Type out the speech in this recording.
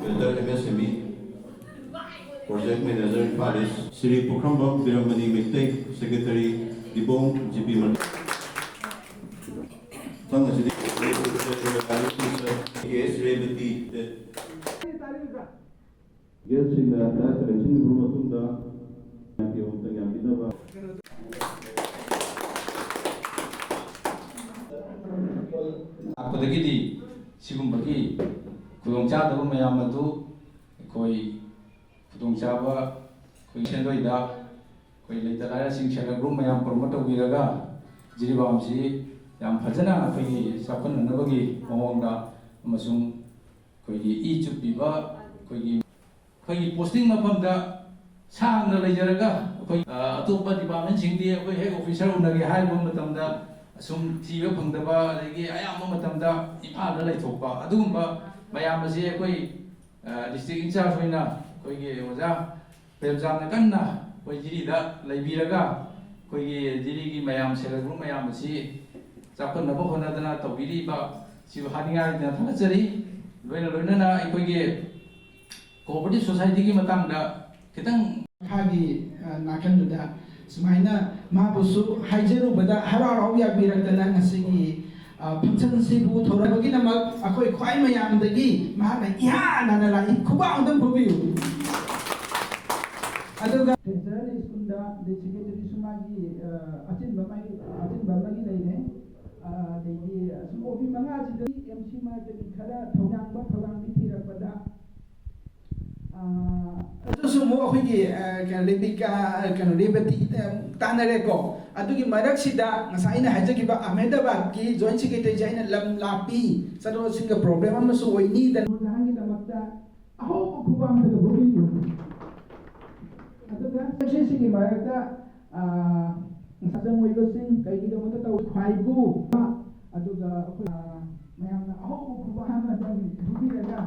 Better MSME Project Manager Paris Sri Pukhrambam Viramani Mektai Secretary Dibong GP Man Tang Sri KS Revati Guest in the last election room Matunda Yakinaba Akudagidi Sigumbagi Kudongchadaba mayam adu koi Kudongchaba koi sendoida koi leitara sing sena group mayam promote tawiraga jiribamsi yam phajana koi sapun nabagi mohonga amasung koi e chupiba koi posting mapamda sangna leijaraga koi atopa department singdi koi head officer unagi haiba matamda asum tiba phangdaba adagi ayama matamda ipha la leithokpa adugumba mayam ase koi district in charge hoina koi ge oja pemjam na kanna koi jiri da leibiraga koi ge jiri gi mayam sela group mayam asi chapon nabo hona dana tawiri ba sibu haninga da thachari loina na koi ge cooperative society gi matang da kitang khagi nakanduda sumaina mabusu haijerubada hararau yabirakdana ngasigi function sibu thorabagi namak akoi khwai mayamdagi mahana ihana lai khubangdam phubiu aduga treasury skunda de secretary sumagi atin bamagi leine degi sumobi manga jidagi mc ma degi khara thawang bithirakpada sumo akhoi rebika rebati tanareko adugi maraksida ngasaina hajagiba Ahmedabad ki joint secretary jaina lam lapi sado singa problem amasu oini dan hangi damakta aho khubam daga bobi aduga sesigi marakta sadang oibasing kaigi damata taw khaibu aduga mayamna aho khubam na dan bobi raga